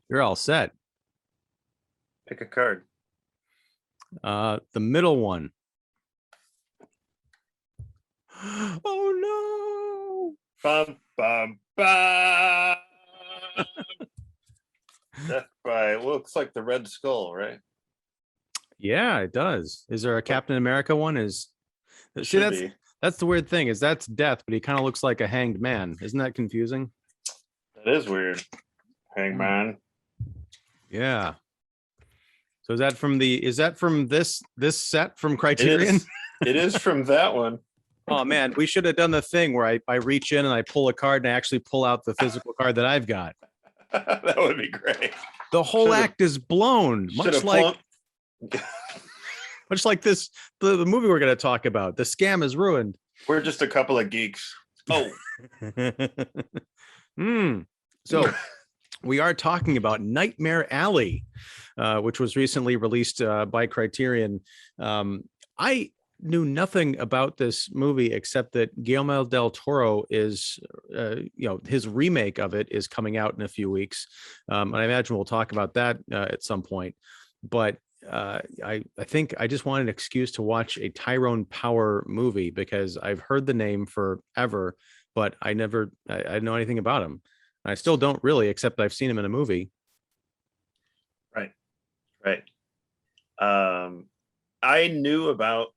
You're all set. Pick a card. The middle one. Oh Bum, bum, bum. Death by looks like the Red Skull, right? yeah, it does. Is there a Captain America one? See, that's the weird thing, is that's death, but he kind of looks like a hanged man. Isn't that confusing? That is weird. Hangman. Yeah. So is that from this set from Criterion? It is from that one. Oh man, we should have done the thing where I reach in and I pull a card and I actually pull out the physical card that I've got. That would be great. The whole act is blown, much like this the movie we're going to talk about. The scam is ruined. We're just a couple of geeks. Oh. So we are talking about Nightmare Alley, which was recently released by Criterion. I knew nothing about this movie except that Guillermo Del Toro is, his remake of it is coming out in a few weeks. And I imagine we'll talk about that at some point. But I think I just wanted an excuse to watch a Tyrone Power movie because I've heard the name forever, but I didn't know anything about him. I still don't really, except I've seen him in a movie. Right. I knew about,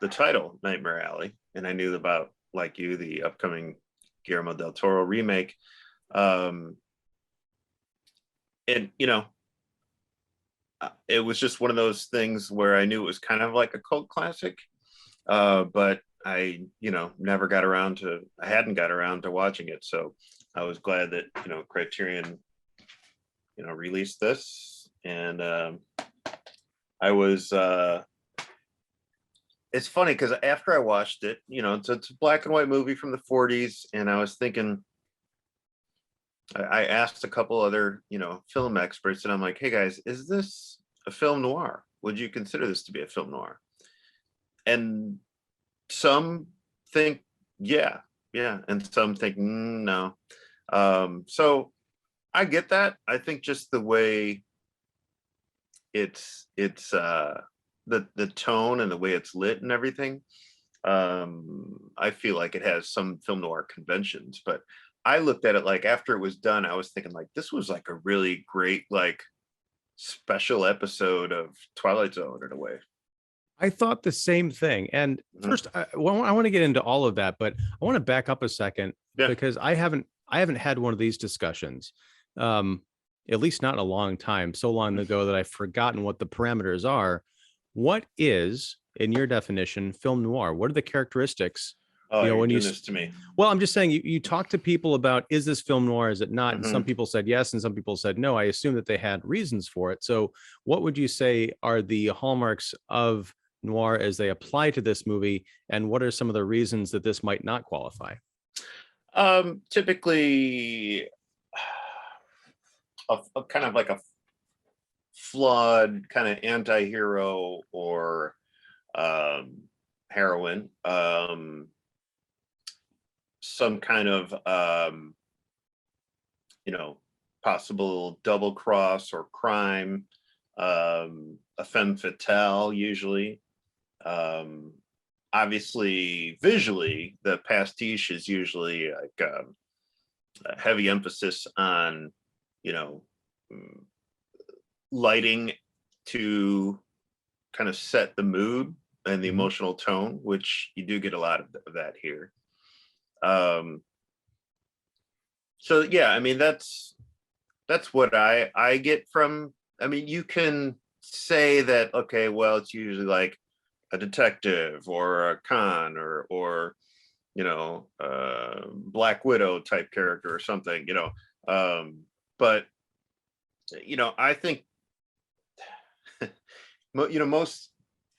the title Nightmare Alley, and I knew about, like you, the upcoming Guillermo Del Toro remake. And, it was just one of those things where I knew it was kind of like a cult classic, but I, I hadn't got around to watching it. So I was glad that, Criterion, released this. And I was, it's funny because after I watched it, it's a black and white movie from the 40s. And I was thinking, I asked a couple other, film experts, and I'm like, hey guys, is this a film noir? Would you consider this to be a film noir? And some think, yeah. And some think, no. So I get that. I think just the way it's the tone and the way it's lit and everything, I feel like it has some film noir conventions, but I looked at it like after it was done, I was thinking like this was like a really great like special episode of Twilight Zone in a way. I thought the same thing. And first, I want to get into all of that, but I want to back up a second because I haven't had one of these discussions, at least not in a long time, so long ago that I've forgotten what the parameters are. What is, in your definition, film noir? What are the characteristics? Oh, when you this to me. Well, I'm just saying you talk to people about, is this film noir? Is it not? And some people said yes, and some people said no. I assume that they had reasons for it. So what would you say are the hallmarks of noir as they apply to this movie? And what are some of the reasons that this might not qualify? Typically a kind of like a flawed kind of anti-hero or heroine, some kind of possible double cross or crime, a femme fatale usually. Obviously visually the pastiche is usually like a heavy emphasis on lighting to kind of set the mood and the emotional tone, which you do get a lot of that here. So yeah, I mean that's what I get from, I mean, you can say that, okay, well, it's usually like a detective or a con or Black Widow type character or something, but I think most,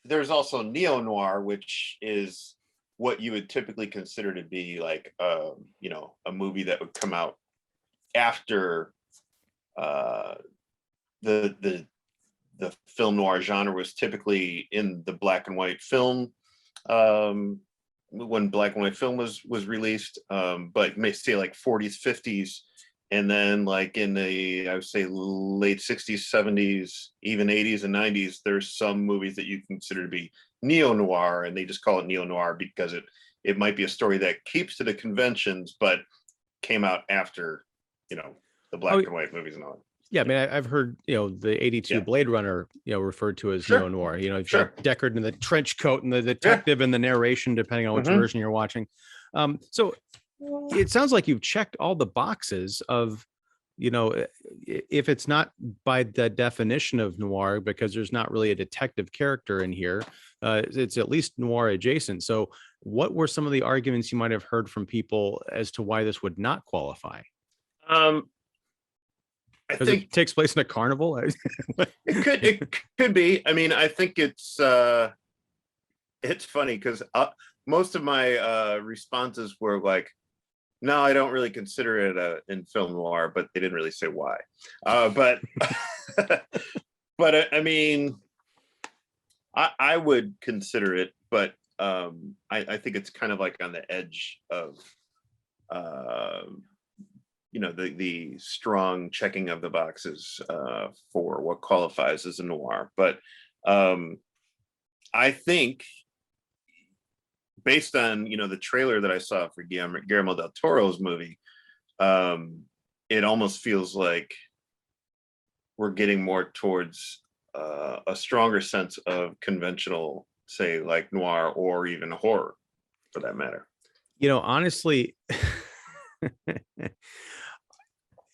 there's also neo-noir, which is what you would typically consider to be like a movie that would come out after the film noir genre was typically in the black and white film, when black and white film was released, but may say like 40s, 50s And then like in the, I would say late 60s, 70s, even 80s and 90s, there's some movies that you consider to be neo-noir, and they just call it neo-noir because it might be a story that keeps to the conventions, but came out after, the black and white movies and all that. Yeah, I mean, I've heard, the 82 Blade Runner, referred to as neo-noir. You've got Deckard in the trench coat and the detective and the narration, depending on which version you're watching. So it sounds like you've checked all the boxes of, if it's not by the definition of noir, because there's not really a detective character in here, it's at least noir adjacent. So what were some of the arguments you might have heard from people as to why this would not qualify? I think it takes place in a carnival. it could be. I mean, I think it's funny because most of my responses were like, no, I don't really consider it in film noir, but they didn't really say why. But I mean, I would consider it, but I think it's kind of like on the edge of the strong checking of the boxes for what qualifies as a noir. But I think based on the trailer that I saw for Guillermo Del Toro's movie, it almost feels like we're getting more towards a stronger sense of conventional, say like noir or even horror for that matter. Honestly,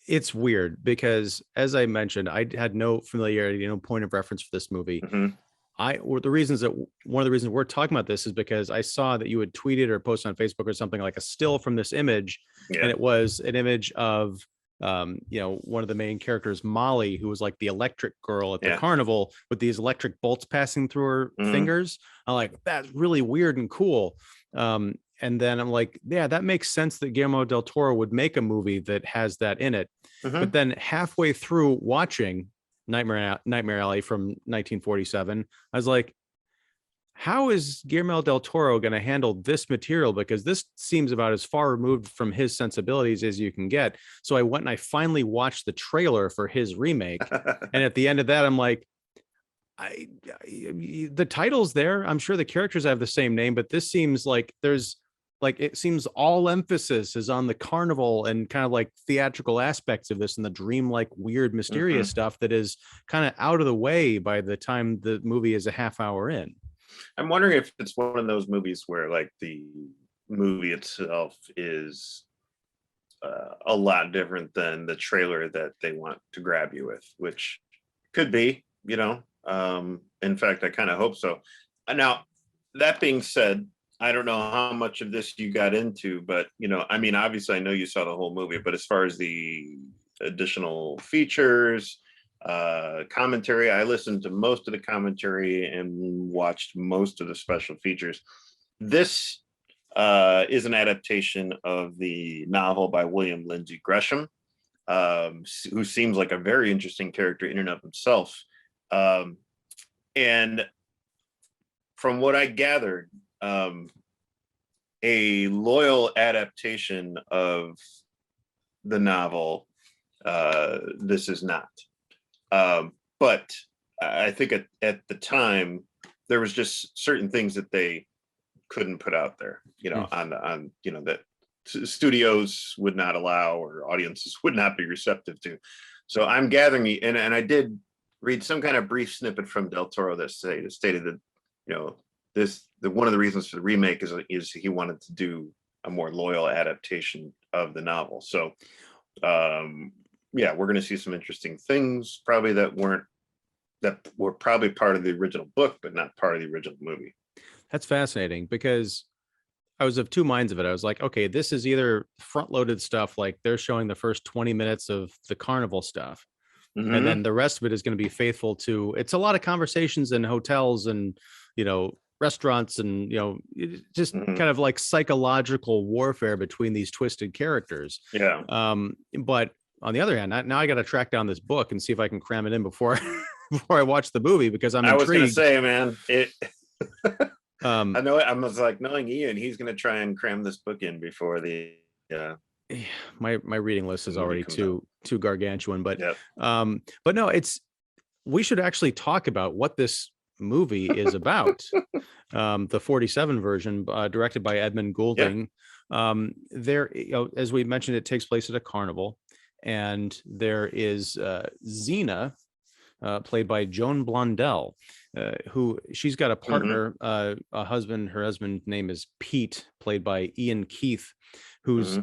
it's weird because, as I mentioned, I had no familiarity, no point of reference for this movie. Mm-hmm. One of the reasons we're talking about this is because I saw that you had tweeted or posted on Facebook or something like a still from this image, and it was an image of one of the main characters, Molly, who was like the electric girl at the carnival with these electric bolts passing through her fingers. I'm like, that's really weird and cool. And then I'm like, yeah, that makes sense that Guillermo del Toro would make a movie that has that in it. But then halfway through watching Nightmare Alley from 1947, I was like, how is Guillermo del Toro going to handle this material? Because this seems about as far removed from his sensibilities as you can get. So I went and I finally watched the trailer for his remake. And at the end of that, I'm like, the title's there. I'm sure the characters have the same name, but this seems like it seems all emphasis is on the carnival and kind of like theatrical aspects of this and the dreamlike, weird, mysterious stuff that is kind of out of the way by the time the movie is a half hour in. I'm wondering if it's one of those movies where like the movie itself is a lot different than the trailer that they want to grab you with, which could be, in fact, I kind of hope so. Now, that being said, I don't know how much of this you got into, but, I mean, obviously I know you saw the whole movie, but as far as the additional features, commentary, I listened to most of the commentary and watched most of the special features. This is an adaptation of the novel by William Lesley Gresham, who seems like a very interesting character in and of himself. And from what I gathered, a loyal adaptation of the novel, this is not. But I think at the time there was just certain things that they couldn't put out there, on that studios would not allow or audiences would not be receptive to. So I'm gathering, and I did read some kind of brief snippet from Del Toro that stated that one of the reasons for the remake is he wanted to do a more loyal adaptation of the novel. So we're going to see some interesting things probably that were probably part of the original book, but not part of the original movie. That's fascinating because I was of two minds of it. I was like, okay, this is either front loaded stuff, like they're showing the first 20 minutes of the carnival stuff. And then the rest of it is going to be faithful to, it's a lot of conversations in hotels and, restaurants and, just kind of like psychological warfare between these twisted characters. Yeah. But on the other hand, now I got to track down this book and see if I can cram it in before I watch the movie, because I was going to say, man, I know I was like, knowing Ian, he's going to try and cram this book in before the my reading list The is movie already comes out. too gargantuan, Yep. but no, we should actually talk about what this movie is about. The 47 version, directed by Edmund Yeah. Goulding. There, as we mentioned, it takes place at a carnival, and there is Xena, played by Joan Blondell, who she's got a partner, a husband. Her husband's name is Pete, played by Ian Keith,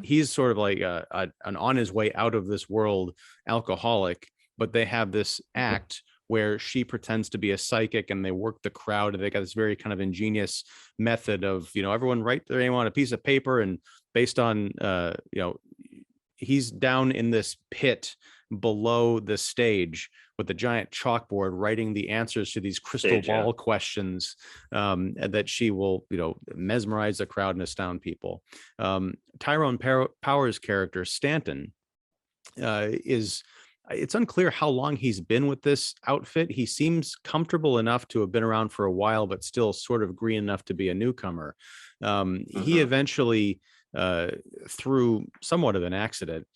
he's sort of like an on his way out of this world alcoholic, but they have this act where she pretends to be a psychic and they work the crowd, and they got this very kind of ingenious method of, everyone write their name on a piece of paper, and based on he's down in this pit below the stage with the giant chalkboard writing the answers to these crystal ball questions, that she will mesmerize the crowd and astound people. Tyrone Power's character Stanton it's unclear how long he's been with this outfit. He seems comfortable enough to have been around for a while, but still sort of green enough to be a newcomer. He eventually, through somewhat of an accident,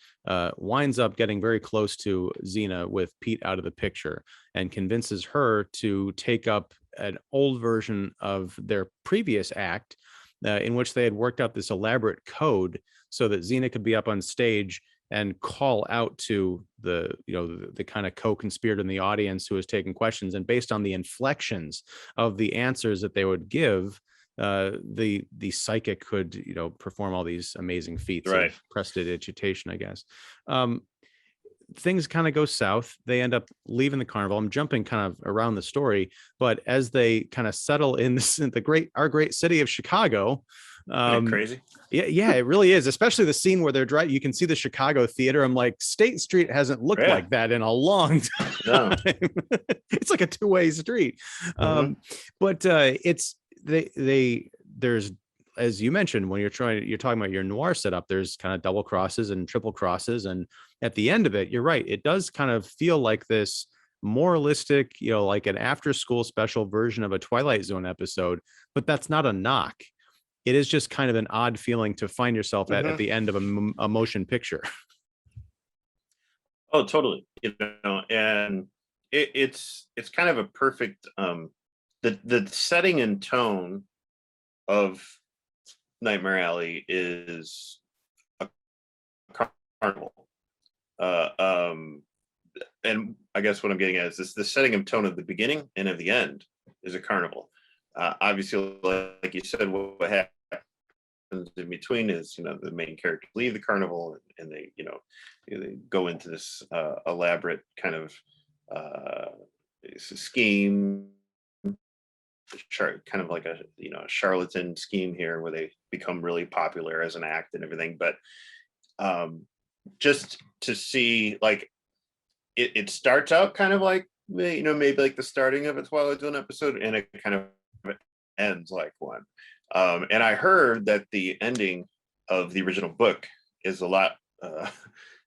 winds up getting very close to Xena with Pete out of the picture, and convinces her to take up an old version of their previous act, in which they had worked out this elaborate code so that Xena could be up on stage and call out to the kind of co-conspirator in the audience who was taking questions, and based on the inflections of the answers that they would give, the psychic could perform all these amazing feats of prestidigitation, I guess. Things kind of go south. They end up leaving the carnival. I'm jumping kind of around the story, but as they kind of settle in our great city of Chicago, crazy. Yeah, it really is. Especially the scene where they're driving. You can see the Chicago theater. I'm like, State Street hasn't looked like that in a long time. No. It's like a two-way street. But there's, as you mentioned, when you're talking about your noir setup, there's kind of double crosses and triple crosses, and at the end of it, you're right, it does kind of feel like this moralistic, like an after-school special version of a Twilight Zone episode, but that's not a knock. It is just kind of an odd feeling to find yourself at the end of a motion picture. Oh, totally. And it's kind of a perfect, the setting and tone of Nightmare Alley is a carnival. And I guess what I'm getting at is the setting and tone of the beginning and of the end is a carnival. Obviously, like you said, what happens in between is the main characters leave the carnival, and they they go into this elaborate kind of scheme, kind of like a charlatan scheme here, where they become really popular as an act and everything. But just to see, like, it starts out kind of like maybe like the starting of a Twilight Zone episode, and it kind of ends like one. And I heard that the ending of the original book is a lot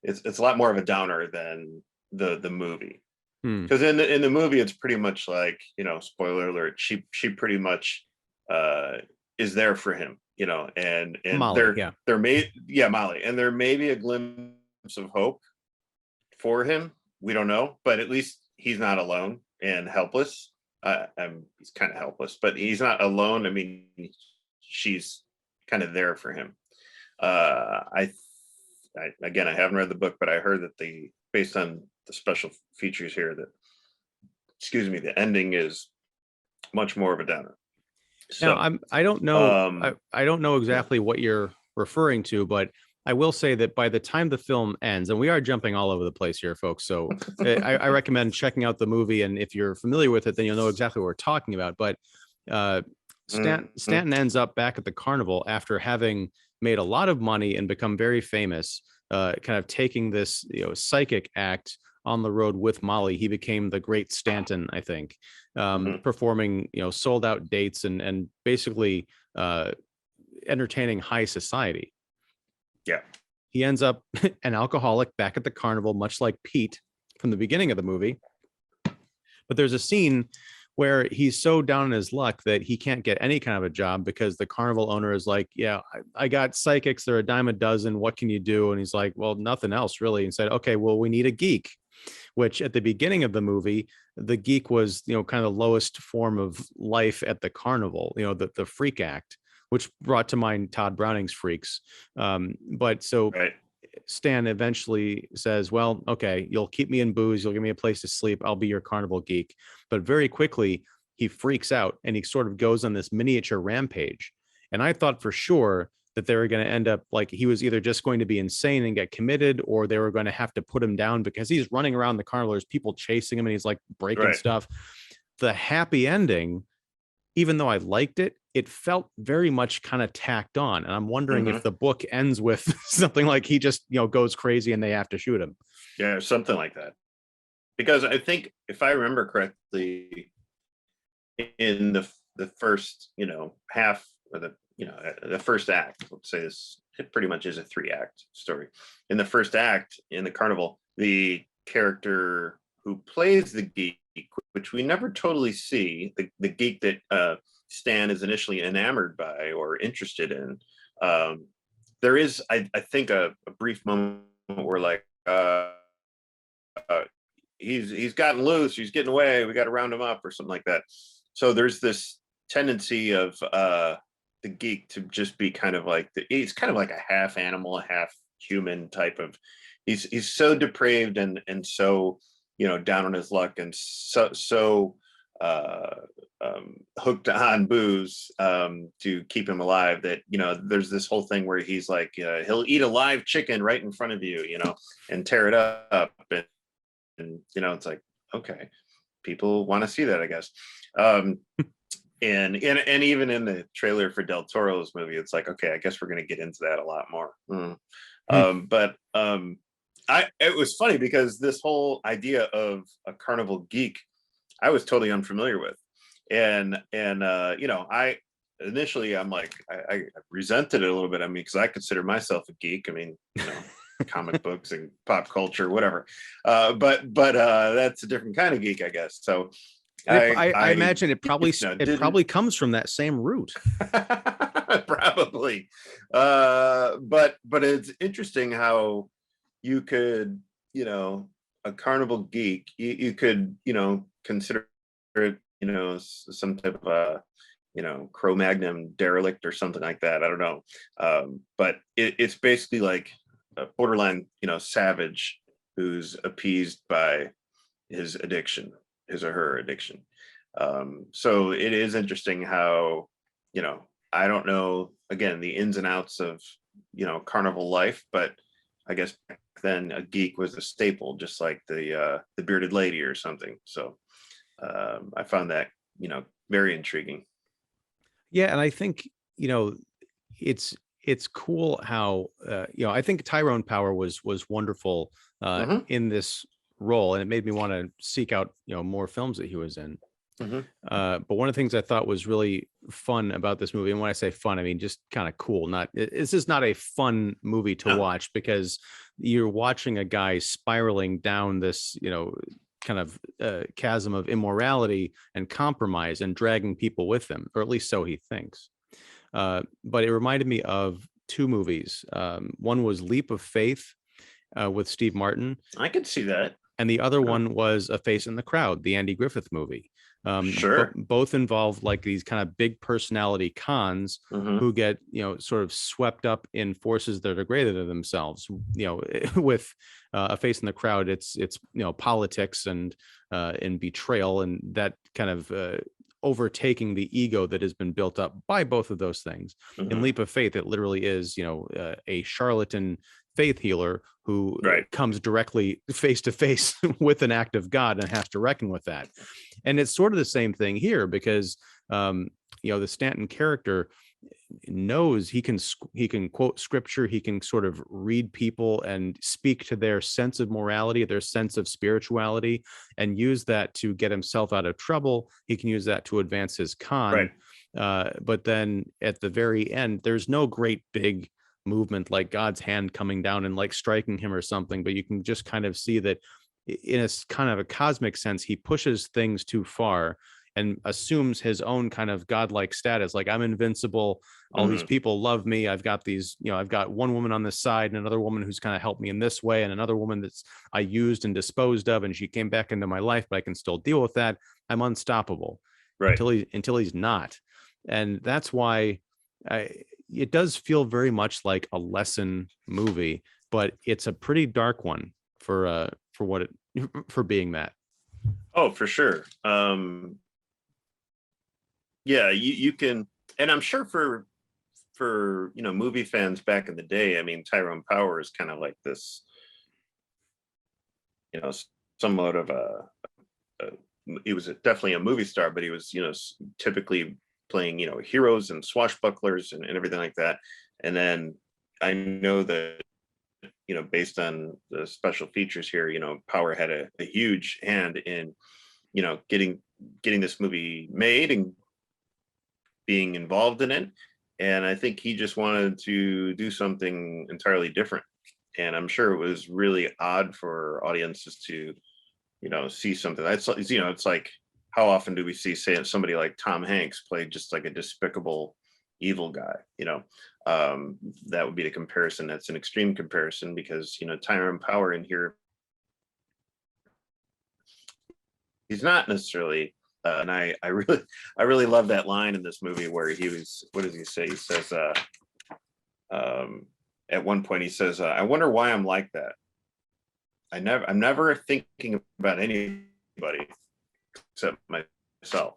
it's a lot more of a downer than the movie, because in the movie it's pretty much like, spoiler alert, she pretty much is there for him, and Molly, Molly, and there may be a glimpse of hope for him. We don't know, but at least he's not alone and helpless. He's kind of helpless, but he's not alone. I mean, she's kind of there for him. Again, I haven't read the book, but I heard that based on the special features here, the ending is much more of a downer. So, now, I don't know. I don't know exactly what you're referring to, but I will say that by the time the film ends, and we are jumping all over the place here, folks, so I recommend checking out the movie, and if you're familiar with it, then you'll know exactly what we're talking about. But Stanton ends up back at the carnival after having made a lot of money and become very famous, kind of taking this psychic act on the road with Molly. He became the Great Stanton, I think, performing sold out dates and basically entertaining high society. Yeah. He ends up an alcoholic back at the carnival, much like Pete from the beginning of the movie. But there's a scene where he's so down on his luck that he can't get any kind of a job because the carnival owner is like, yeah, I got psychics, they're a dime a dozen, what can you do? And he's like, well, nothing else really, and said, okay, well, we need a geek, which at the beginning of the movie, the geek was, kind of the lowest form of life at the carnival, the freak act, which brought to mind Todd Browning's Freaks. But so Right. Stan eventually says, well, okay, you'll keep me in booze, you'll give me a place to sleep, I'll be your carnival geek. But very quickly, he freaks out and he sort of goes on this miniature rampage. And I thought for sure that they were going to end up like he was either just going to be insane and get committed, or they were going to have to put him down because he's running around the carnival. There's people chasing him and he's like breaking Right. stuff. The happy ending, even though I liked it, it felt very much kind of tacked on. And I'm wondering if the book ends with something like he just, goes crazy and they have to shoot him. Yeah, something like that. Because I think if I remember correctly, in the first, half or the first act, let's say it pretty much is a 3-act story. In the first act, in the carnival, the character who plays the geek, which we never totally see, the geek that Stan is initially enamored by or interested in, there is, I think, a brief moment where like he's gotten loose, he's getting away, we got to round him up or something like that. So there's this tendency of the geek to just be kind of like he's kind of like a half animal, a half human type of. He's so depraved and so down on his luck and so hooked on booze to keep him alive that there's this whole thing where he's like he'll eat a live chicken right in front of you, and tear it up and it's like, okay, people want to see that, I guess. And even in the trailer for Del Toro's movie, it's like, okay, I guess we're going to get into that a lot more. But it was funny because this whole idea of a carnival geek, I was totally unfamiliar with. And I initially, I'm like, I resented it a little bit. I mean, because I consider myself a geek. I mean, comic books and pop culture, whatever. But that's a different kind of geek, I guess. So I imagine it probably comes from that same root. Probably. But it's interesting how you could, a carnival geek, you could, consider it, some type of Cro-Magnon derelict or something like that. I don't know. But it's basically like a borderline, savage who's appeased by his addiction, his or her addiction. So it is interesting how, I don't know, again, the ins and outs of, carnival life, but I guess back then a geek was a staple, just like the bearded lady or something. So I found that, very intriguing. Yeah. And I think, it's cool how, I think Tyrone Power was wonderful in this role, and it made me want to seek out, more films that he was in. But one of the things I thought was really fun about this movie, and when I say fun, I mean just kind of cool. This is not a fun movie to watch because you're watching a guy spiraling down this, kind of chasm of immorality and compromise and dragging people with him, or at least so he thinks. But it reminded me of 2 movies. One was Leap of Faith with Steve Martin. I could see that. And the other one was A Face in the Crowd, the Andy Griffith movie. Sure. Both involve like these kind of big personality cons who get, sort of swept up in forces that are greater than themselves. With A Face in the Crowd, it's politics and betrayal and that kind of overtaking the ego that has been built up by both of those things. In Leap of Faith, it literally is, a charlatan faith healer who comes directly face to face with an act of God and has to reckon with that. And it's sort of the same thing here because, the Stanton character knows he can quote scripture, he can sort of read people and speak to their sense of morality, their sense of spirituality, and use that to get himself out of trouble. He can use that to advance his con. But then at the very end, there's no great big movement like God's hand coming down and like striking him or something, but you can just kind of see that in a kind of a cosmic sense, he pushes things too far and assumes his own kind of godlike status. Like, I'm invincible. All these people love me. I've got these, I've got one woman on this side and another woman who's kind of helped me in this way, and another woman that's I used and disposed of, and she came back into my life, but I can still deal with that. I'm unstoppable. Right. Until he's not. And that's why it does feel very much like a lesson movie, but it's a pretty dark one for being that. Oh, for sure. Yeah, you can, and I'm sure for movie fans back in the day, I mean, Tyrone Power is kind of like this, somewhat of he was definitely a movie star, but he was, typically playing, heroes and swashbucklers and everything like that. And then I know that, based on the special features here, Power had a huge hand in, getting this movie made and being involved in it. And I think he just wanted to do something entirely different. And I'm sure it was really odd for audiences to, see something that's, it's like, how often do we see, say, somebody like Tom Hanks play just like a despicable evil guy? That would be the comparison. That's an extreme comparison, because Tyrone Power in here, he's not necessarily and I really love that line in this movie where he was, what does he say? He says at one point he says, I wonder why I'm like that. I'm never thinking about anybody except myself.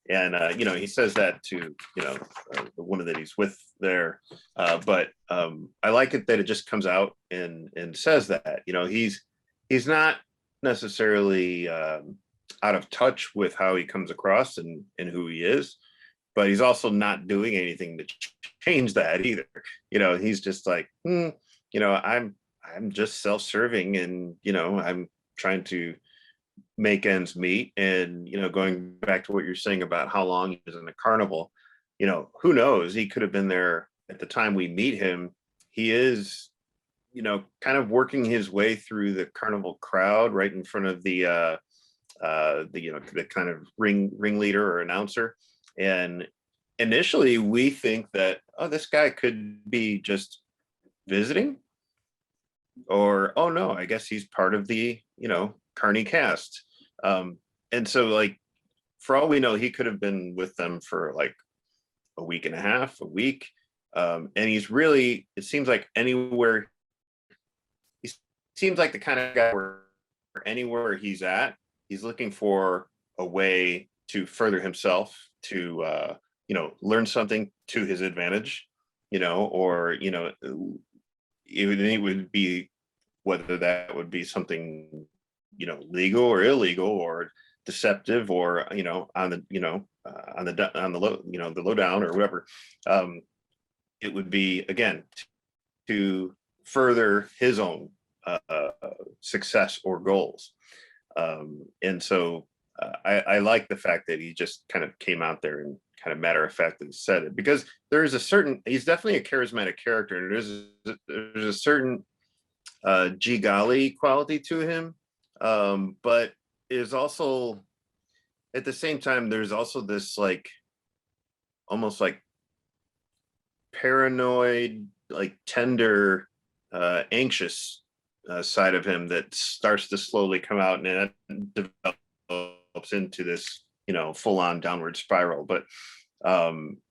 And he says that to the woman that he's with there, but I like it that it just comes out and says that he's not necessarily out of touch with how he comes across and who he is, but he's also not doing anything to change that either. He's just like, I'm just self-serving, and I'm trying to make ends meet. And going back to what you're saying about how long he was in the carnival, who knows, he could have been there at the time we meet him. He is kind of working his way through the carnival crowd right in front of the kind of ringleader or announcer. And initially we think that, oh, this guy could be just visiting, or, oh no, I guess he's part of the carny cast. And so, like, for all we know, he could have been with them for like a week and a half, a week. And he's really, it seems like anywhere, he seems like the kind of guy where anywhere he's at, he's looking for a way to further himself, to learn something to his advantage, or it would be, whether that would be something legal or illegal or deceptive, or on the the lowdown or whatever. It would be, again, to further his own success or goals. And so I like the fact that he just kind of came out there and kind of matter of factly said it, because there's he's definitely a charismatic character, and there's a certain gee golly quality to him, but is also, at the same time, there's also this like almost like paranoid, like tender, anxious side of him that starts to slowly come out, and it develops into this full-on downward spiral. But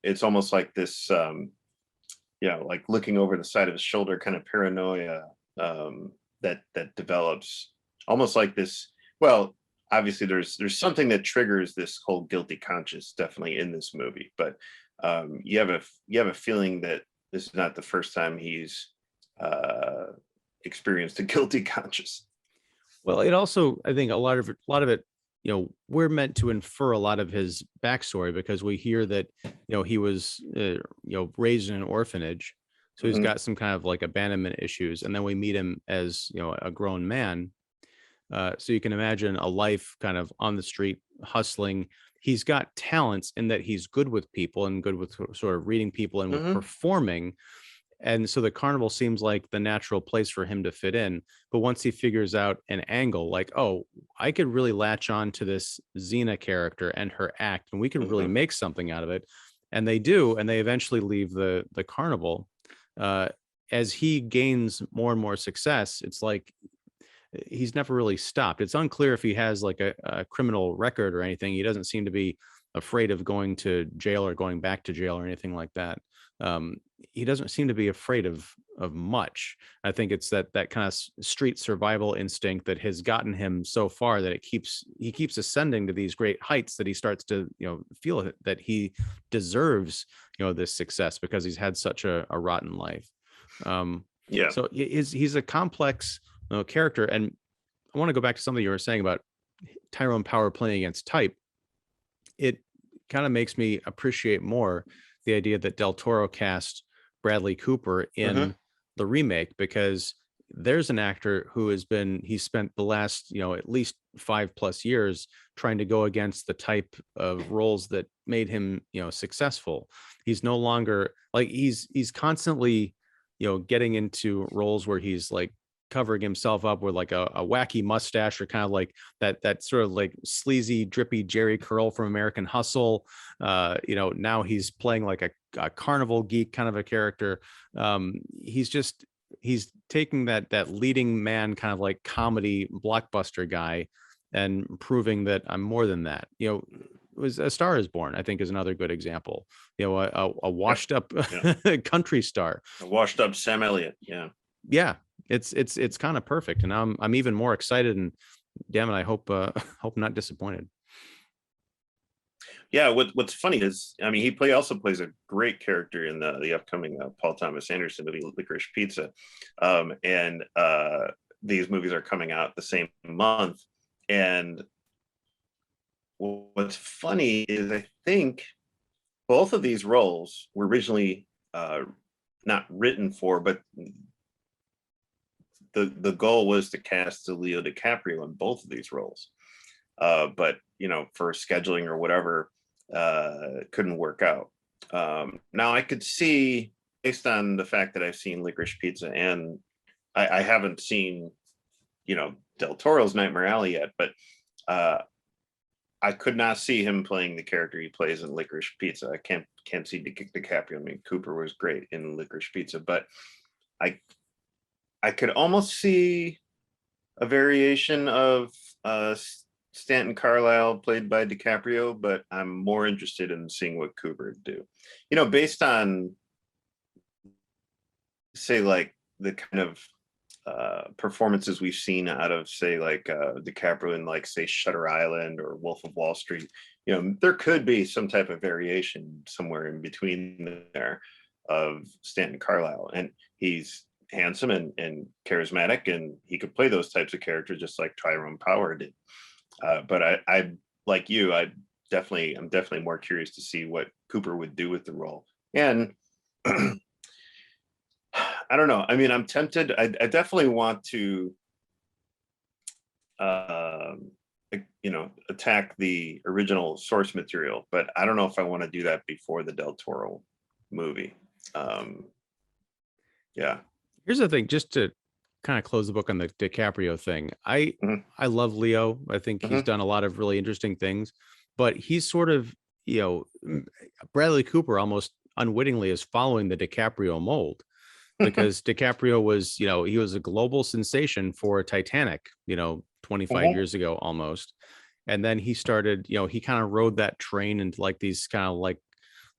it's almost like this like looking over the side of his shoulder kind of paranoia that develops, almost like this. Well, obviously there's something that triggers this whole guilty conscience definitely in this movie, but you have a feeling that this is not the first time he's experienced a guilty conscience. Well, it also, I think a lot of it, we're meant to infer a lot of his backstory, because we hear that, he was, raised in an orphanage. So he's got some kind of like abandonment issues. And then we meet him as, a grown man. So you can imagine a life kind of on the street hustling. He's got talents in that he's good with people and good with sort of reading people and with performing. And so the carnival seems like the natural place for him to fit in. But once he figures out an angle, like, oh, I could really latch on to this Xena character and her act, and we could really Mhm. make something out of it. And they do, and they eventually leave the carnival. Uh, as he gains more and more success, it's like he's never really stopped. It's unclear if he has like a criminal record or anything. He doesn't seem to be afraid of going to jail or going back to jail or anything like that. Um, he doesn't seem to be afraid of much. I think it's that kind of street survival instinct that has gotten him so far that he keeps ascending to these great heights, that he starts to feel that he deserves this success because he's had such a rotten life. Um, Yeah. so he's a complex character. And I want to go back to something you were saying about Tyrone Power playing against type. It kind of makes me appreciate more the idea that Del Toro cast Bradley Cooper Mhm. in the remake, because there's an actor who he spent the last, at least 5+ years trying to go against the type of roles that made him, successful. He's no longer like he's constantly, getting into roles where he's like covering himself up with like a wacky mustache, or kind of like that sort of like sleazy, drippy Jerry Curl from American Hustle. Now he's playing like a carnival geek kind of a character. He's taking that leading man kind of like comedy blockbuster guy and proving that I'm more than that. Was A Star Is Born, I think, is another good example. A Yep. washed up Yeah. country star. A washed up Sam Elliott. Yeah. Yeah, it's kind of perfect, and I'm even more excited, and damn it, I hope hope not disappointed. Yeah. What's funny is, I mean, he also plays a great character in the upcoming Paul Thomas Anderson movie, Licorice Pizza, and these movies are coming out the same month. And what's funny is, I think both of these roles were originally not written for, but the goal was to cast Leo DiCaprio in both of these roles. But for scheduling or whatever, couldn't work out. Now I could see, based on the fact that I've seen Licorice Pizza, and I haven't seen, Del Toro's Nightmare Alley yet, but I could not see him playing the character he plays in Licorice Pizza. I can't see DiCaprio. I mean, Cooper was great in Licorice Pizza, but I could almost see a variation of Stanton Carlisle played by DiCaprio, but I'm more interested in seeing what Cooper would do. Based on, say, like the kind of performances we've seen out of, say, like DiCaprio in, like, say, Shutter Island or Wolf of Wall Street. There could be some type of variation somewhere in between there of Stanton Carlisle, and he's handsome and charismatic, and he could play those types of characters just like Tyrone Power did. But I like you, I'm definitely more curious to see what Cooper would do with the role. And I don't know. I mean, I'm tempted. I definitely want to, attack the original source material, but I don't know if I want to do that before the Del Toro movie. Yeah. Here's the thing, just to kind of close the book on the DiCaprio thing. Mhm. I love Leo. I think he's Mhm. done a lot of really interesting things, but he's sort of, Bradley Cooper almost unwittingly is following the DiCaprio mold, because DiCaprio was, he was a global sensation for Titanic, 25 Mhm. years ago almost. And then he started, he kind of rode that train into like these kind of like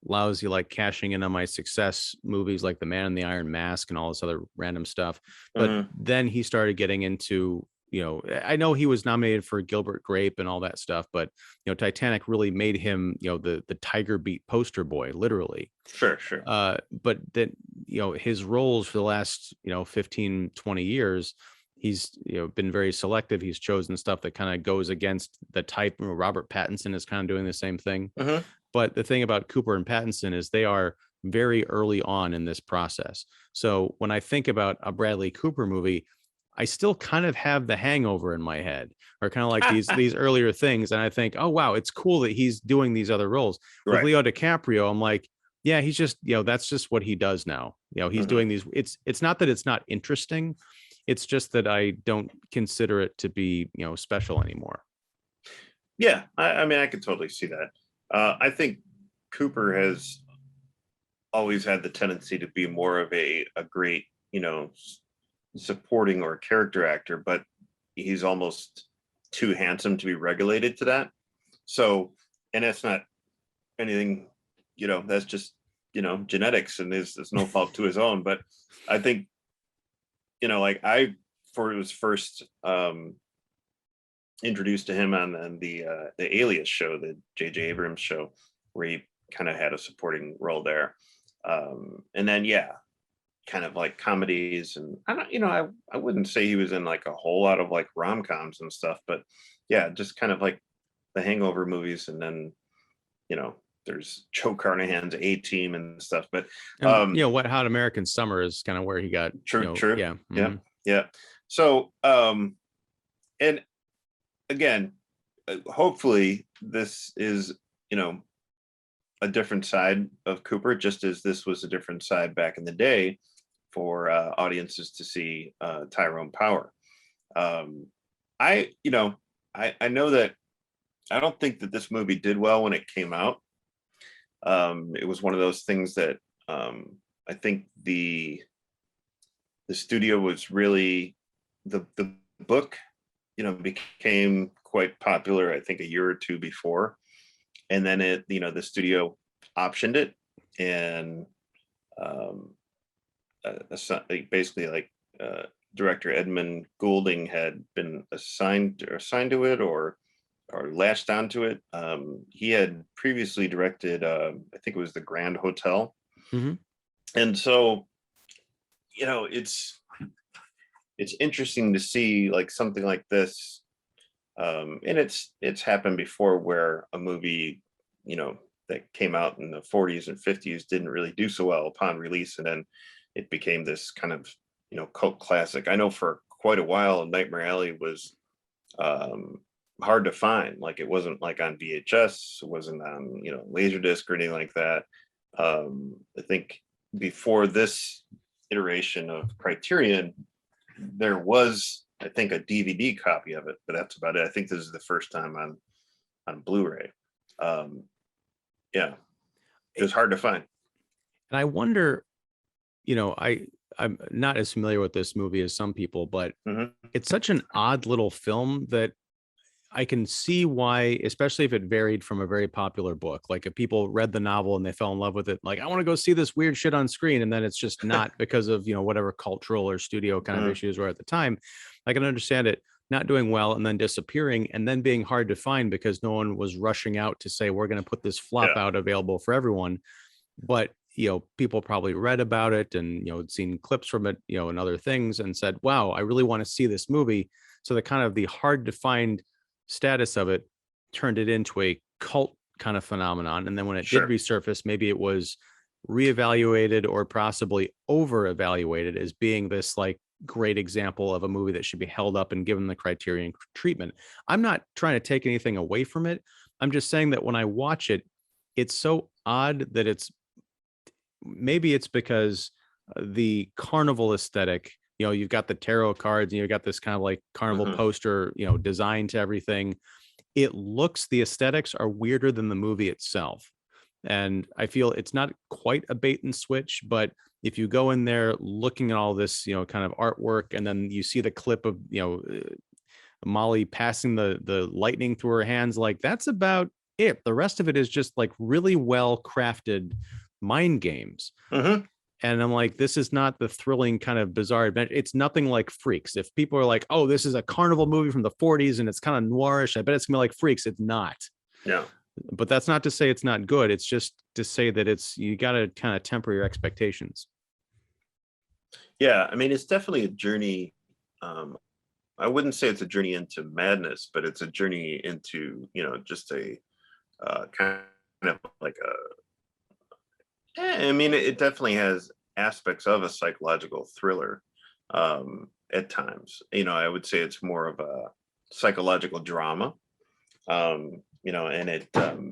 lousy, like cashing in on my success movies like The Man in the Iron Mask and all this other random stuff. But Mhm. then he started getting into, I know he was nominated for Gilbert Grape and all that stuff, but Titanic really made him, the Tiger Beat poster boy, literally. Sure, sure. But then, his roles for the last, 15, 20 years, he's, been very selective. He's chosen stuff that kind of goes against the type. Robert Pattinson is kind of doing the same thing. Mhm. But the thing about Cooper and Pattinson is they are very early on in this process. So when I think about a Bradley Cooper movie, I still kind of have The Hangover in my head, or kind of like these earlier things, and I think, oh wow, it's cool that he's doing these other roles. With Right. Leo DiCaprio, I'm like, Yeah, he's just, that's just what he does now. He's Mhm. doing these. It's not that it's not interesting. It's just that I don't consider it to be, special anymore. Yeah, I mean, I could totally see that. I think Cooper has always had the tendency to be more of a great, supporting or character actor, but he's almost too handsome to be regulated to that. So, and that's not anything, that's just, genetics, and there's no fault to his own. But I think, like for it was first introduced to him on the Alias show, the J.J. Abrams show, where he kind of had a supporting role there. And then, yeah, kind of like comedies, and I don't, I wouldn't say he was in like a whole lot of like rom-coms and stuff, but yeah, just kind of like the Hangover movies, and then, there's Joe Carnahan's A-Team and stuff. But And Wet Hot American Summer is kind of where he got, true. yeah. Yeah. Mhm. Yeah. So and again, hopefully this is, a different side of Cooper, just as this was a different side back in the day for audiences to see Tyrone Power. I, I know that I don't think that this movie did well when it came out. It was one of those things that I think the studio was really the book, became quite popular, I think a year or two before, and then the studio optioned it, and um, basically like director Edmund Goulding had been assigned to it, or latched onto it. He had previously directed, I think it was the Grand Hotel, Mhm. and so it's interesting to see like something like this, and it's happened before where a movie, that came out in the 40s and 50s didn't really do so well upon release, and then it became this kind of cult classic. I know for quite a while Nightmare Alley was um, hard to find. Like it wasn't like on VHS, it wasn't on Laserdisc or anything like that. I think before this iteration of Criterion, there was, I think, a DVD copy of it, but that's about it. I think this is the first time on Blu-ray. Yeah, it was hard to find. And I wonder, I'm not as familiar with this movie as some people, but Mhm. it's such an odd little film that I can see why, especially if it varied from a very popular book. Like if people read the novel and they fell in love with it, like I want to go see this weird shit on screen, and then it's just not because of whatever cultural or studio kind of Mhm. issues were at the time. I can understand it not doing well and then disappearing and then being hard to find because no one was rushing out to say we're going to put this flop Yeah, out available for everyone. But people probably read about it and had seen clips from it, and other things, and said, wow, I really want to see this movie. So the kind of the hard to find status of it turned it into a cult kind of phenomenon. And then when it did sure. resurface, maybe it was reevaluated or possibly over evaluated as being this like great example of a movie that should be held up and given the Criterion treatment. I'm not trying to take anything away from it. I'm just saying that when I watch it, it's so odd that maybe it's because the carnival aesthetic, you've got the tarot cards and you've got this kind of like carnival Mhm. poster, design to everything. The aesthetics are weirder than the movie itself. And I feel it's not quite a bait and switch, but if you go in there looking at all this, kind of artwork, and then you see the clip of, Molly passing the lightning through her hands, like that's about it. The rest of it is just like really well crafted mind games. Mhm. And I'm like, this is not the thrilling kind of bizarre adventure. It's nothing like Freaks. If people are like, oh, this is a carnival movie from the 40s and it's kind of noirish, I bet it's gonna be like Freaks. It's not. Yeah. But that's not to say it's not good. It's just to say that you got to kind of temper your expectations. Yeah. I mean, it's definitely a journey. Um, I wouldn't say it's a journey into madness, but it's a journey into, just a kind of like I mean, it definitely has aspects of a psychological thriller at times. I would say it's more of a psychological drama. And it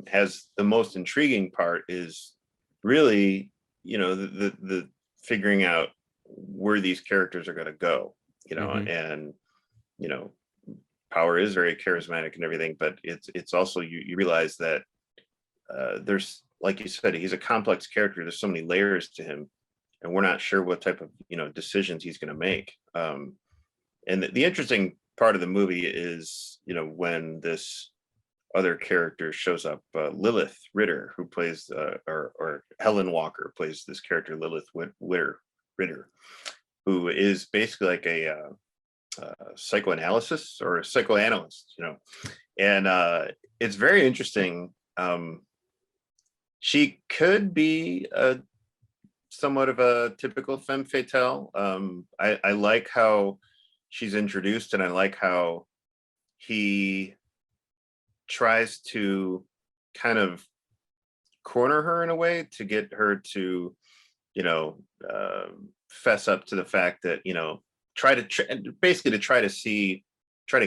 has the most intriguing part is really, the figuring out where these characters are going to go, and you know, Power is very charismatic and everything, but it's also you realize that there's, like you said, he's a complex character. There's so many layers to him, and we're not sure what type of decisions he's going to make. And the interesting part of the movie is, when this other character shows up, Lilith Ritter, who plays or Helen Walker plays this character, Lilith Ritter, who is basically like a psychoanalysis or a psychoanalyst, and it's very interesting. She could be somewhat of a typical femme fatale. I like how she's introduced, and I like how he tries to kind of corner her in a way to get her to, fess up to the fact that, try to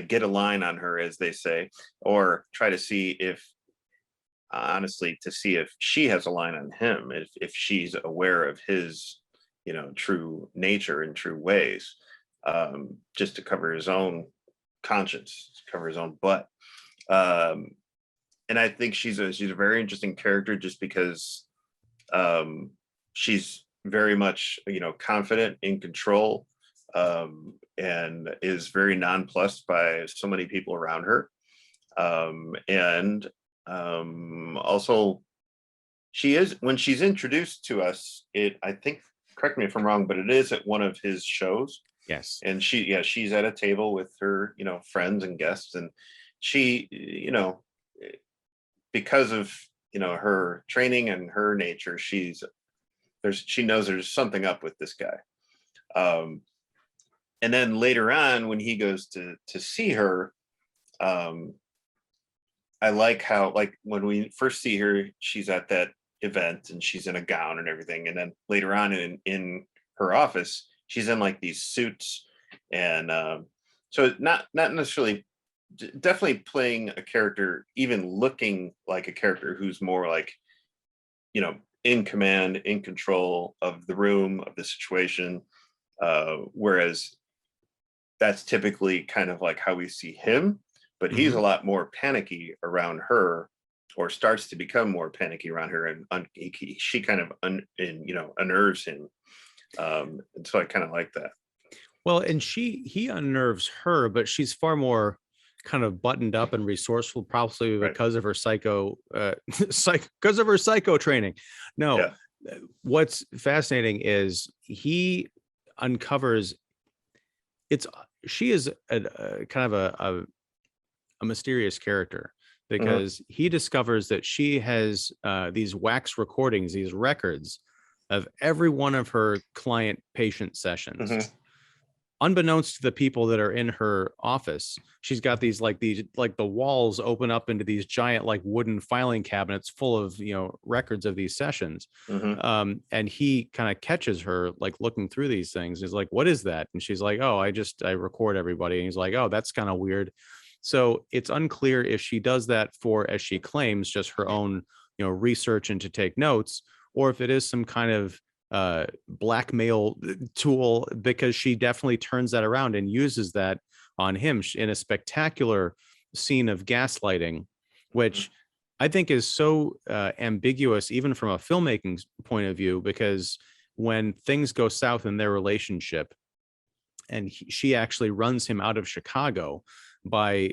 get a line on her, as they say, or try to see if, honestly, to see if she has a line on him, if she's aware of his, true nature and true ways, just to cover his own conscience, to cover his own butt. And I think she's a very interesting character, just because she's very much, confident, in control, and is very nonplussed by so many people around her. And also, she is, when she's introduced to us, I think, correct me if I'm wrong, but it is at one of his shows. Yes. And she's at a table with her, friends and guests, and she, because of, her training and her nature, she knows there's something up with this guy. And then later on, when he goes to see her, I like how, like, when we first see her, she's at that event and she's in a gown and everything. And then later on in her office, she's in like these suits. And so not necessarily, definitely playing a character, even looking like a character who's more like, in command, in control of the room, of the situation. Whereas that's typically kind of like how we see him, but he's a lot more panicky around her, or starts to become more panicky around her, and she kind of unnerves him. And so I kind of like that. Well, and he unnerves her, but she's far more kind of buttoned up and resourceful, probably because of her psycho training. No, Yeah. What's fascinating is he uncovers she is a kind of a mysterious character, because he discovers that she has these wax recordings, these records of every one of her client patient sessions. Unbeknownst to the people that are in her office, she's got these like the walls open up into these giant like wooden filing cabinets full of records of these sessions. And he kind of catches her like looking through these things. He's like, "What is that?" And she's like, "Oh, I record everybody." And he's like, "Oh, that's kind of weird." So it's unclear if she does that for, as she claims, just her own research and to take notes, or if it is some kind of blackmail tool, because she definitely turns that around and uses that on him in a spectacular scene of gaslighting, which I think is so ambiguous, even from a filmmaking point of view, because when things go south in their relationship, and she actually runs him out of Chicago by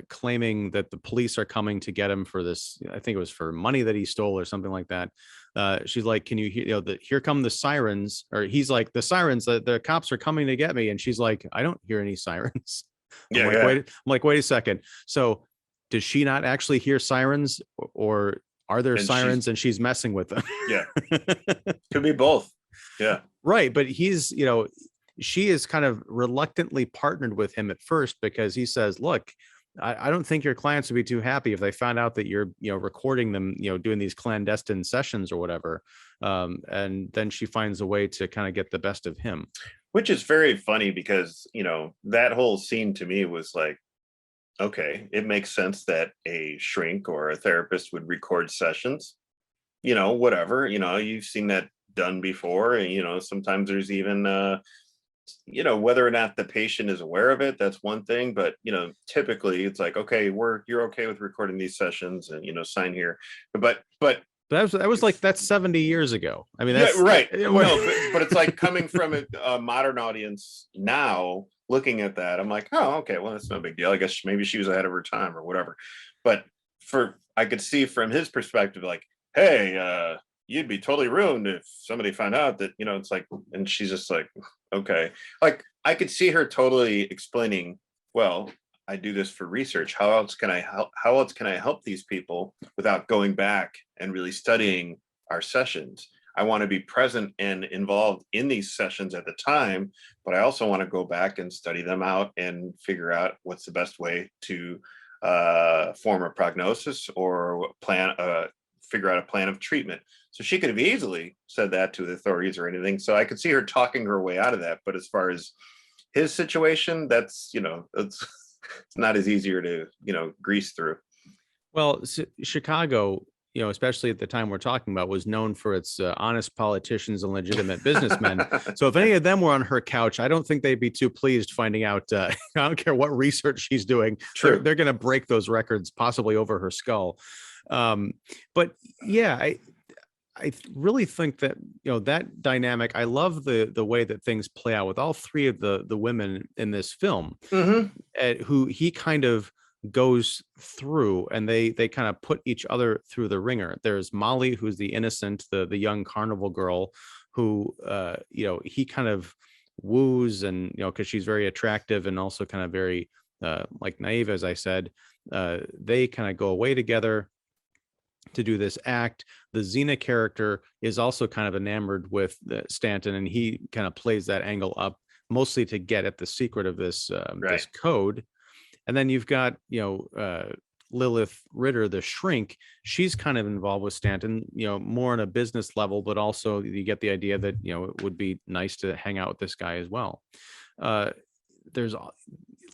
claiming that the police are coming to get him for this, I think it was for money that he stole or something like that. She's like, "Can you hear, here come the sirens?" Or he's like, "The sirens, the cops are coming to get me." And she's like, "I don't hear any sirens." I'm like, wait a second. So does she not actually hear sirens, or are there sirens and she's messing with them? Yeah. Could be both. Yeah. Right. But he's, she is kind of reluctantly partnered with him at first, because he says, "Look, I don't think your clients would be too happy if they found out that you're, recording them, doing these clandestine sessions or whatever." And then she finds a way to kind of get the best of him. Which is very funny, because, that whole scene to me was like, okay, it makes sense that a shrink or a therapist would record sessions. whatever, you've seen that done before. And, sometimes there's even, whether or not the patient is aware of it, that's one thing. But, typically it's like, okay, you're okay with recording these sessions and, sign here. But that was like, that's 70 years ago. I mean, that's yeah, right. No, but it's like coming from a modern audience now, looking at that, I'm like, oh, okay, well, that's no big deal. I guess maybe she was ahead of her time or whatever. But I could see from his perspective, like, hey, you'd be totally ruined if somebody found out that, it's like, and she's just like, okay. Like, I could see her totally explaining, well, I do this for research. How else can I help these people without going back and really studying our sessions? I want to be present and involved in these sessions at the time, but I also want to go back and study them out and figure out what's the best way to form a prognosis or figure out a plan of treatment. So she could have easily said that to the authorities or anything. So I could see her talking her way out of that. But as far as his situation, that's, it's not as easier to, grease through. Well, Chicago, especially at the time we're talking about, was known for its honest politicians and legitimate businessmen. So if any of them were on her couch, I don't think they'd be too pleased finding out. I don't care what research she's doing. True. They're going to break those records, possibly over her skull. But yeah, I really think that, that dynamic, I love the way that things play out with all three of the women in this film, who he kind of goes through, and they kind of put each other through the ringer. There's Molly, who's the innocent, the young carnival girl, who he kind of woos, and because she's very attractive and also kind of very like naive, as I said. They kind of go away together to do this act. The Xena character is also kind of enamored with Stanton, and he kind of plays that angle up, mostly to get at the secret of this this code. And then you've got Lilith Ritter, the shrink. She's kind of involved with Stanton, more on a business level, but also you get the idea that it would be nice to hang out with this guy as well. There's,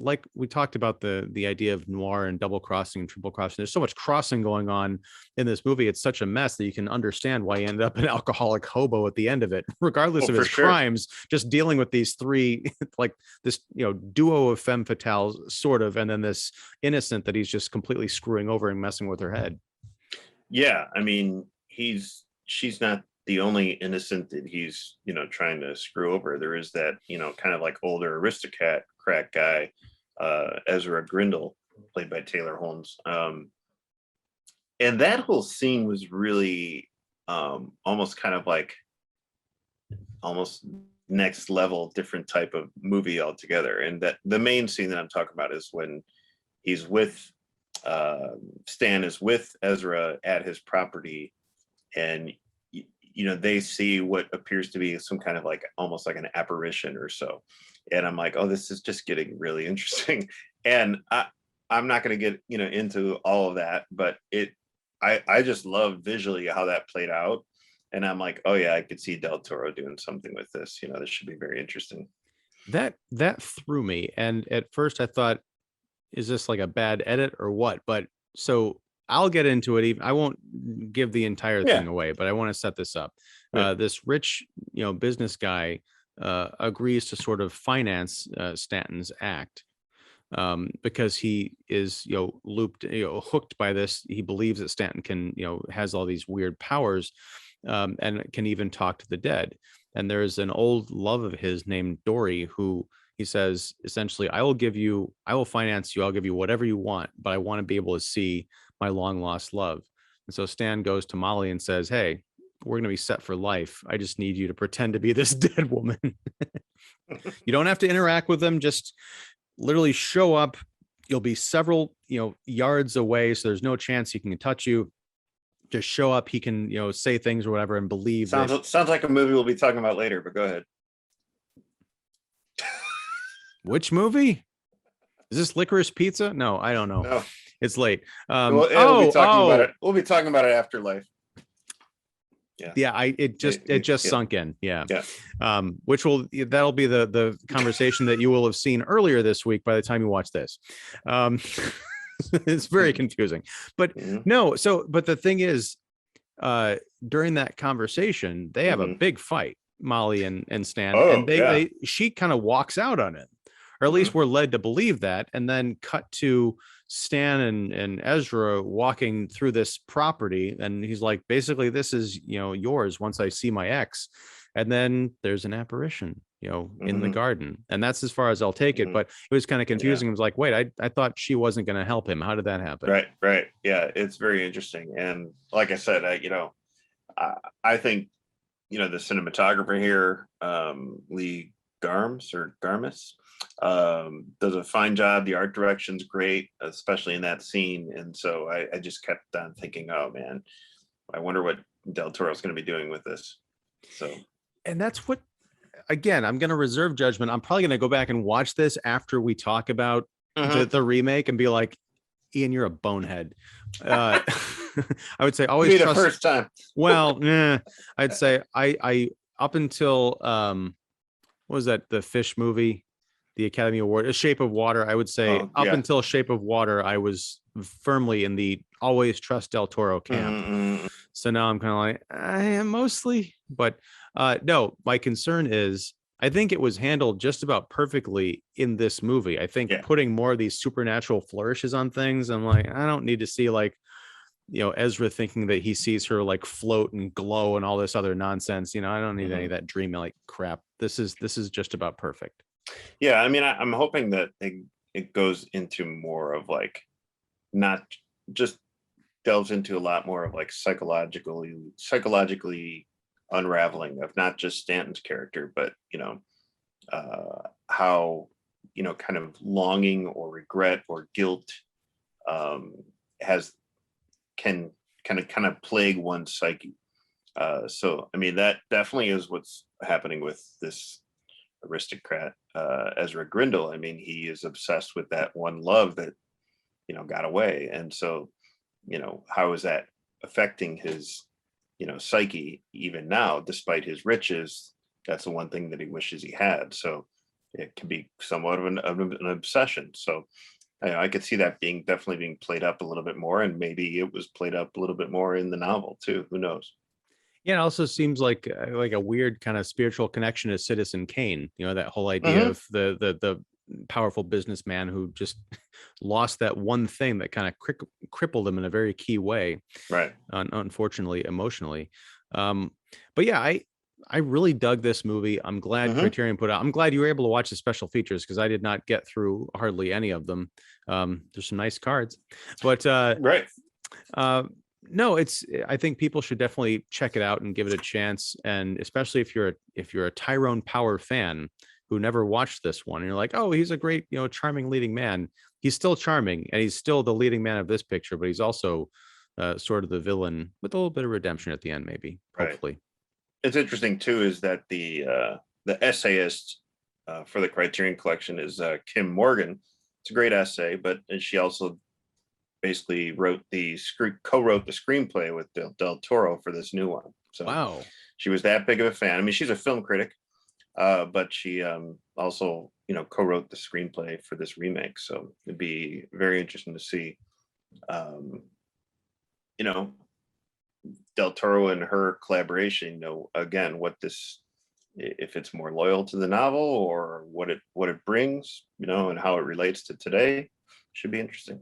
like we talked about, the idea of noir and double crossing and triple crossing. There's so much crossing going on in this movie. It's such a mess that you can understand why he ended up an alcoholic hobo at the end of it, regardless of his crimes, just dealing with these three, like this, duo of femme fatales sort of, and then this innocent that he's just completely screwing over and messing with her head. Yeah. I mean, she's not the only innocent that he's, trying to screw over. There is that, kind of like older aristocrat crack guy, Ezra Grindle, played by Taylor Holmes. And that whole scene was really almost kind of like almost next level, different type of movie altogether. And that the main scene that I'm talking about is when he's with Stan is with Ezra at his property, and they see what appears to be some kind of like almost like an apparition or so. And I'm like, oh, this is just getting really interesting. And I'm not going to get, into all of that, but I just love visually how that played out. And I'm like, oh yeah, I could see Del Toro doing something with this. This should be very interesting. That threw me. And at first I thought, is this like a bad edit or what? But so I'll get into it. I won't give the entire thing away, but I want to set this up. This rich, business guy agrees to sort of finance Stanton's act because he is, hooked by this. He believes that Stanton can, has all these weird powers and can even talk to the dead. And there's an old love of his named Dory, who he says, essentially, I will finance you. I'll give you whatever you want, but I want to be able to see my long lost love. And so Stan goes to Molly and says, hey, we're going to be set for life. I just need you to pretend to be this dead woman. You don't have to interact with them. Just literally show up. You'll be several, yards away. So there's no chance he can touch you. Just show up. He can, say things or whatever and believe. Sounds like a movie we'll be talking about later, but go ahead. Which movie? Is this Licorice Pizza? No, I don't know. No. It's late. We'll be talking about it. We'll be talking about it after Life. Yeah. It just sunk in. Yeah. That'll be the conversation that you will have seen earlier this week by the time you watch this. It's very confusing, but no. So, but the thing is, during that conversation, they have a Mhm. big fight, Molly and Stan, and Oh yeah. she kind of walks out on it, or at least Mhm. we're led to believe that, and then cut to Stan and Ezra walking through this property, and he's like, basically, this is, yours once I see my ex, and then there's an apparition, in the Mhm. garden, and that's as far as I'll take it. Mhm. But it was kind of Yeah. confusing. It was like, wait, I thought she wasn't going to help him. How did that happen? Right. Right. Yeah. It's very interesting, and like I said, I, I think the cinematographer here, Lee Garmis, does a fine job. The art direction's great, especially in that scene. And so I just kept on thinking, oh man, I wonder what Del Toro's going to be doing with this. So, And that's what, again, I'm going to reserve judgment. I'm probably going to go back and watch this after we talk about the remake and be like, Ian, you're a bonehead. I would say always me the trust. first time. Well, I'd say I up until what was that, the fish movie, the Academy Award, A Shape of Water. I would say up until Shape of Water, I was firmly in the always trust Del Toro camp. Mm-hmm. So now I'm kind of like, I am mostly, but no, my concern is I think it was handled just about perfectly in this movie. I think putting more of these supernatural flourishes on things, I'm like, I don't need to see like, Ezra thinking that he sees her like float and glow and all this other nonsense. I don't need any of that dream like crap. This is just about perfect. Yeah, I mean, I'm hoping that it goes into more of like, not just delves into a lot more of like psychologically unraveling of not just Stanton's character, but how kind of longing or regret or guilt has can kind of plague one's psyche. So I mean, that definitely is what's happening with this aristocrat, Ezra Grindle. I mean, he is obsessed with that one love that got away, and so how is that affecting his psyche even now, despite his riches? That's the one thing that he wishes he had. So it can be somewhat of an obsession. So I could see that definitely being played up a little bit more, and maybe it was played up a little bit more in the novel too. Who knows? Yeah, it also seems like a weird kind of spiritual connection to Citizen Kane. That whole idea of the powerful businessman who just lost that one thing that kind of crippled him in a very key way, right? Unfortunately, emotionally. But yeah, I really dug this movie. I'm glad Criterion put out. I'm glad you were able to watch the special features, because I did not get through hardly any of them. There's some nice cards, but right. No, I think people should definitely check it out and give it a chance. And especially if you're a Tyrone Power fan who never watched this one, and you're like, oh, he's a great, charming leading man. He's still charming, and he's still the leading man of this picture, but he's also sort of the villain with a little bit of redemption at the end, maybe, hopefully. Right. It's interesting too, is that the essayist for the Criterion Collection is Kim Morgan. It's a great essay, but she also basically co-wrote the screenplay with Del Toro for this new one. So wow, she was that big of a fan. I mean, she's a film critic, but she also co-wrote the screenplay for this remake. So it'd be very interesting to see Del Toro and her collaboration, again, what this, if it's more loyal to the novel or what it brings, and how it relates to today, should be interesting.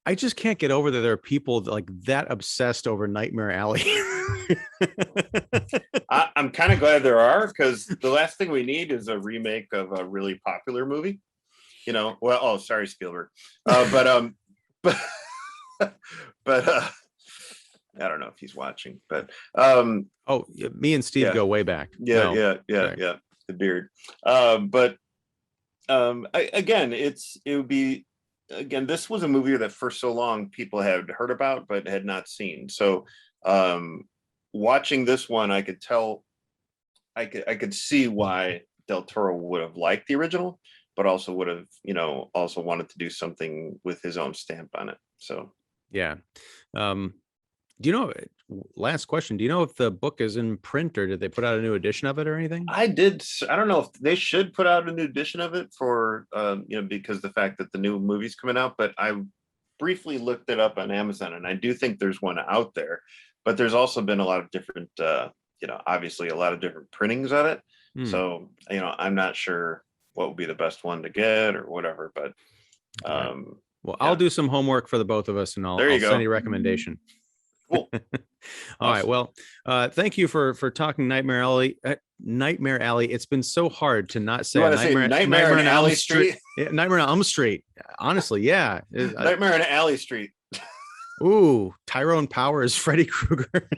I just can't get over that there are people like that obsessed over Nightmare Alley. I'm kind of glad there are, because the last thing we need is a remake of a really popular movie. Well, oh, sorry, Spielberg. But I don't know if he's watching, but oh, yeah, me and Steve go way back. Yeah, the beard. Again, it would be, again, this was a movie that for so long people had heard about but had not seen. So watching this one, I could tell, I could see why Del Toro would have liked the original, but also would have also wanted to do something with his own stamp on it. So yeah. Do you know, last question, do you know if the book is in print, or did they put out a new edition of it or anything? I don't know if they should put out a new edition of it for because the fact that the new movie's coming out, but I briefly looked it up on Amazon, and I do think there's one out there, but there's also been a lot of different, obviously a lot of different printings of it. So, I'm not sure what would be the best one to get or whatever, but well, I'll do some homework for the both of us, and I'll send you a recommendation. Cool. All right. Well, thank you for talking Nightmare Alley. Nightmare Alley. It's been so hard to not say Nightmare on Alley Street. Nightmare on Elm Street. Honestly, yeah. Nightmare on Alley Street. Ooh, Tyrone Power is Freddy Krueger.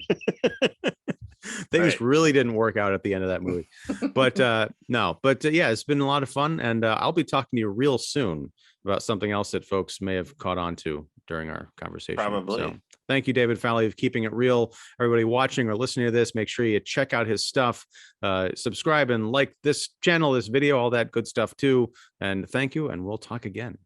Things really didn't work out at the end of that movie, but yeah, it's been a lot of fun, and I'll be talking to you real soon about something else that folks may have caught on to during our conversation. Probably. So, thank you, David Fowley, of keeping it real. Everybody watching or listening to this, make sure you check out his stuff, subscribe and like this channel, this video, all that good stuff too. And thank you, and we'll talk again.